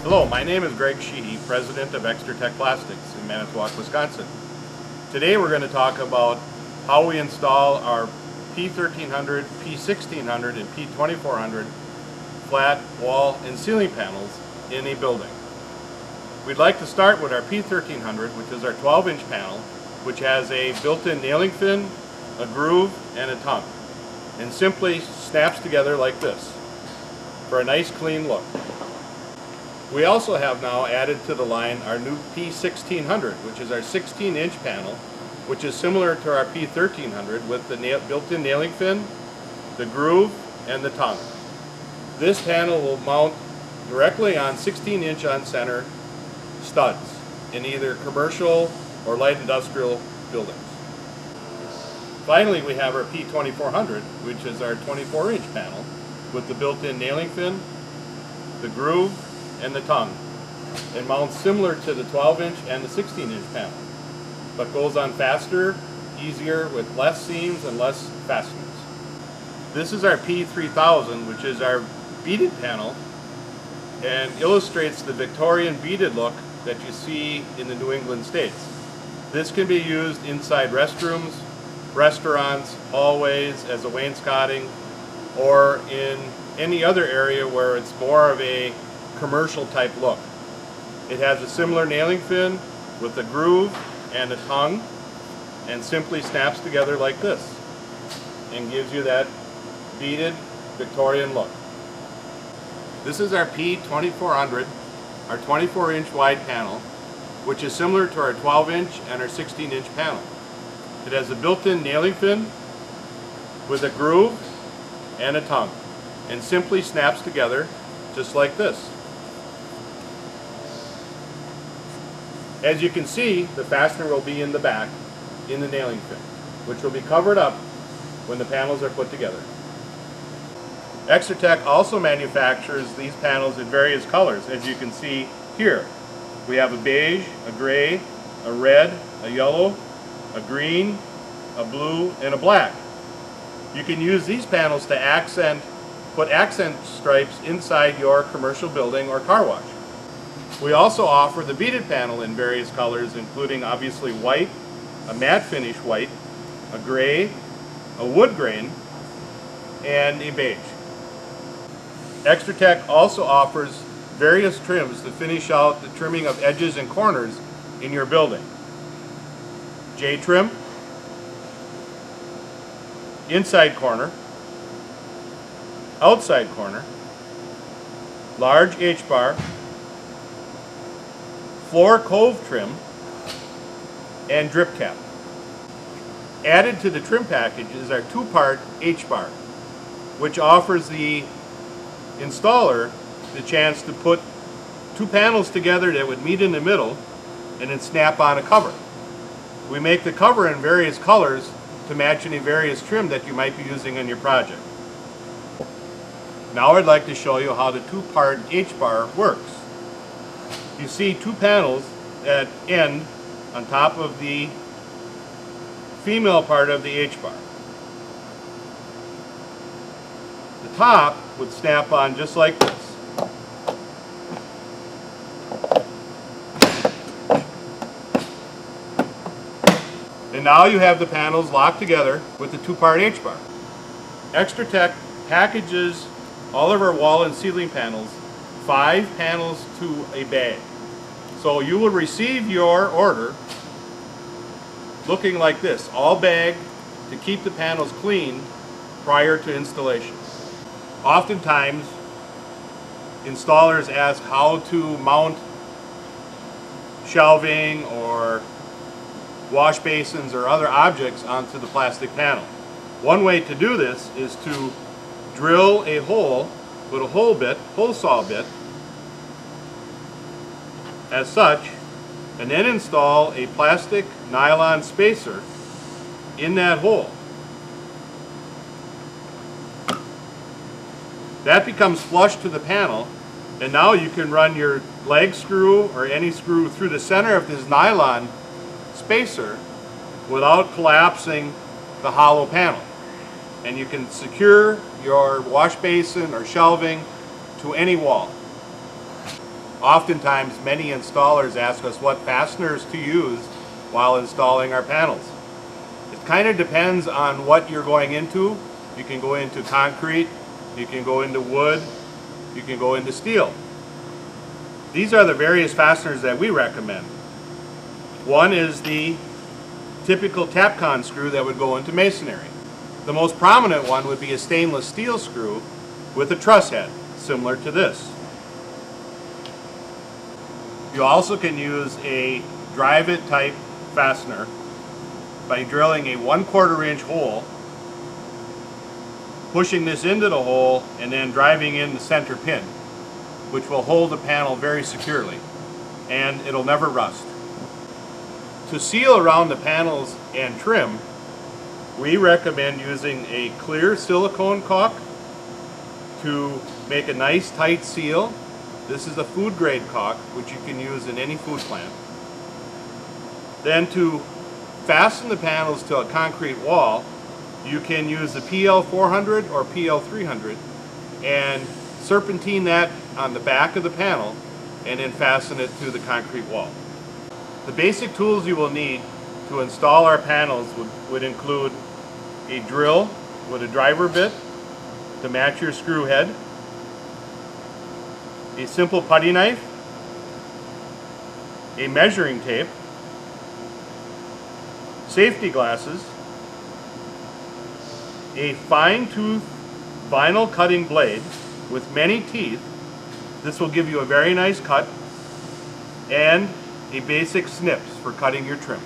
Hello, my name is Greg Sheehy, President of Extrutech Plastics in Manitowoc, Wisconsin. Today we're going to talk about how we install our P1300, P1600, and P2400 flat wall and ceiling panels in a building. We'd like to start with our P1300, which is our 12-inch panel, which has a built-in nailing fin, a groove, and a tongue, and simply snaps together like this for a nice clean look. We also have now added to the line our new P1600, which is our 16-inch panel, which is similar to our P1300 with the built-in nailing fin, the groove, and the tongue. This panel will mount directly on 16-inch on center studs in either commercial or light industrial buildings. Finally, we have our P2400, which is our 24-inch panel with the built-in nailing fin, the groove, and the tongue. It mounts similar to the 12-inch and the 16-inch panel, but goes on faster, easier, with less seams and less fasteners. This is our P3000, which is our beaded panel and illustrates the Victorian beaded look that you see in the New England states. This can be used inside restrooms, restaurants, hallways, as a wainscoting, or in any other area where it's more of a commercial type look. It has a similar nailing fin with a groove and a tongue, and simply snaps together like this and gives you that beaded Victorian look. This is our P2400, our 24-inch wide panel, which is similar to our 12-inch and our 16-inch panel. It has a built-in nailing fin with a groove and a tongue, and simply snaps together just like this. As you can see, the fastener will be in the back in the nailing fin, which will be covered up when the panels are put together. Extrutech also manufactures these panels in various colors, as you can see here. We have a beige, a gray, a red, a yellow, a green, a blue, and a black. You can use these panels to put accent stripes inside your commercial building or car wash. We also offer the beaded panel in various colors, including obviously white, a matte finish white, a gray, a wood grain, and a beige. Extrutech also offers various trims to finish out the trimming of edges and corners in your building. J trim, inside corner, outside corner, large H-bar, floor cove trim, and drip cap. Added to the trim package is our two-part H-bar, which offers the installer the chance to put two panels together that would meet in the middle and then snap on a cover. We make the cover in various colors to match any various trim that you might be using in your project. Now I'd like to show you how the two-part H-bar works. You see two panels that end on top of the female part of the H-bar. The top would snap on just like this. And now you have the panels locked together with the two-part H-bar. Extrutech packages all of our wall and ceiling panels 5 panels to a bag. So you will receive your order looking like this, all bagged to keep the panels clean prior to installation. Oftentimes, installers ask how to mount shelving or wash basins or other objects onto the plastic panel. One way to do this is to drill a hole with a hole saw bit, as such, and then install a plastic nylon spacer in that hole. That becomes flush to the panel, and now you can run your leg screw or any screw through the center of this nylon spacer without collapsing the hollow panel. And you can secure your wash basin or shelving to any wall. Oftentimes, many installers ask us what fasteners to use while installing our panels. It kind of depends on what you're going into. You can go into concrete, you can go into wood, you can go into steel. These are the various fasteners that we recommend. One is the typical Tapcon screw that would go into masonry. The most prominent one would be a stainless steel screw with a truss head, similar to this. You also can use a drive-it type fastener by drilling a 1/4 inch hole, pushing this into the hole, and then driving in the center pin, which will hold the panel very securely, and it'll never rust. To seal around the panels and trim, we recommend using a clear silicone caulk to make a nice tight seal. This is a food grade caulk, which you can use in any food plant. Then to fasten the panels to a concrete wall, you can use the PL 400 or PL 300 and serpentine that on the back of the panel and then fasten it to the concrete wall. The basic tools you will need to install our panels would include a drill with a driver bit to match your screw head, a simple putty knife, a measuring tape, safety glasses, a fine-tooth vinyl cutting blade with many teeth. This will give you a very nice cut, and a basic snips for cutting your trim.